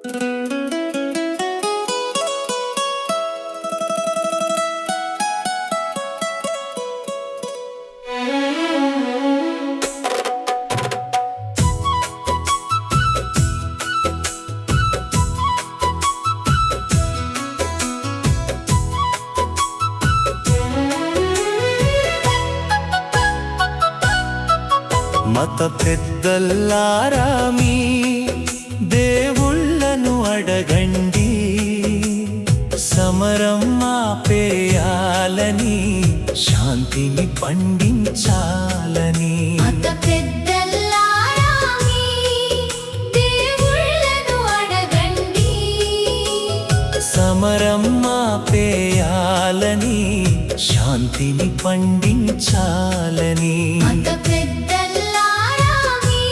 మత పెద్దల్లారా మీ దేవుళ్ళను అడగండి, సమరం ఆపేయాలని, శాంతిని పండించాలని. మత పెద్దల్లారా మీ దేవుళ్ళను అడగండి, సమరం ఆపేయాలని, శాంతిని పండించాలని. మత పెద్దల్లారా మీ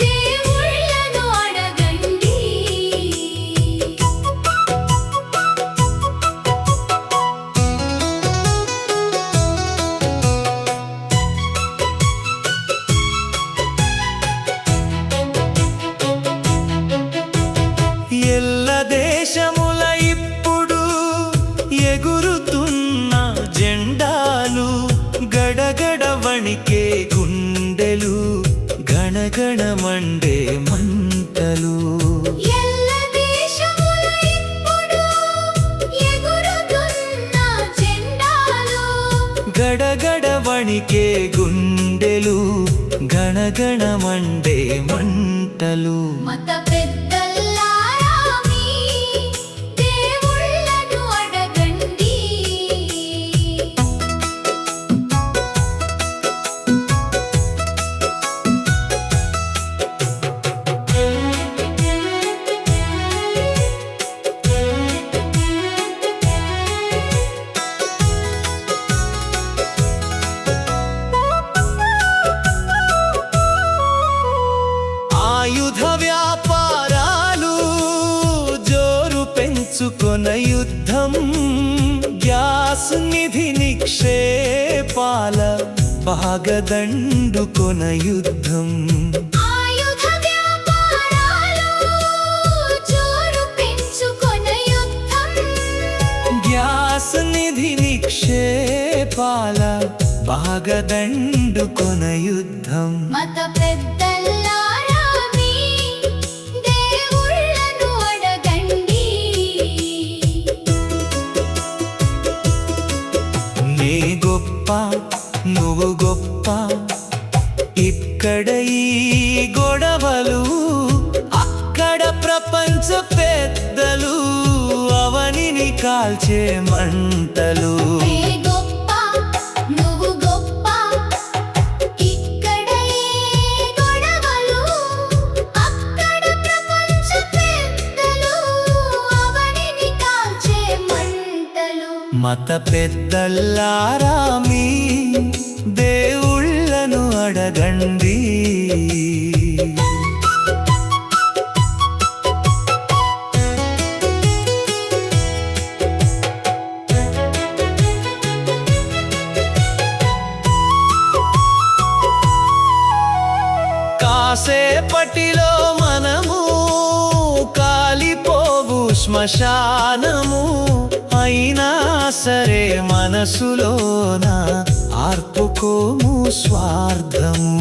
దేవుళ్ళను అడగండి. ఎల్ల దేశముల ఇప్పుడు ఎగురుతున్న జెండాలు, గడగడ వణికే గుండెలు, గణగణ మండే మంటలు. ఎల్ల దేశముల ఇప్పుడు ఎగురుతున్న జెండాలు, గడగడ వణికే గుండెలు, గణగణ మండే మంటలు. మత పెద్దల్లారా మీ దేవుళ్ళను అడగండి. ఆయుధ వ్యాపారాలు జోరు పెంచుకొన యుద్ధం, గ్యాస్ నిధి నిక్షేపాల బాగదండుకొన యుద్ధం. ఆయుధ వ్యాపారాలు జోరు పెంచుకొన యుద్ధం, గ్యాస్ నిధి నిక్షేపాల బాగదండుకొన యుద్ధం. మత పెద్దల్లారా మీ దేవుళ్ళను అడగండి. నీ గొప్ప నువ్వు గొప్ప, ఇక్కడ ఈ గొడవలు, అక్కడ ప్రపంచ పెద్దలు, అవనిని కాల్చే మంటలు. నీ గొప్ప నువ్వు గొప్ప, ఇక్కడ ఏ గొడవలు, అక్కడ ప్రపంచ పెద్దలు, అవనిని కాల్చే మంటలు. మత పెద్దల్లారా మీ దేవుళ్ళను అడగండి. కాసేపటిలో మనము కాలిపోవు శ్మశానము, అయినా సరే మనసులోన ఆర్పుకోము స్వార్థము.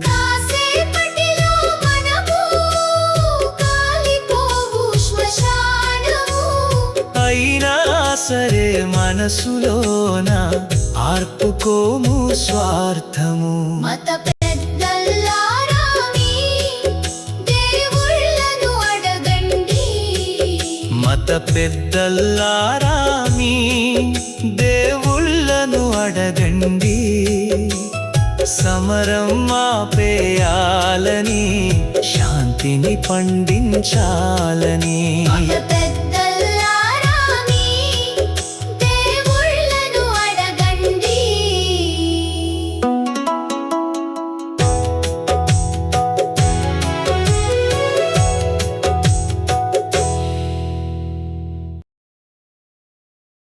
కాసేపటిలో మనము కాలిపోవు శ్మశానము, అయినా సరే మనసులోన ఆర్పుకోము స్వార్థము. మత పెద్దల్లారా మీ దేవుళ్ళను అడగండి. మత పెద్దల్లారా మీ దేవుళ్ళను అడగండి, సమరం ఆపేయాలని, శాంతిని పండించాలని. మత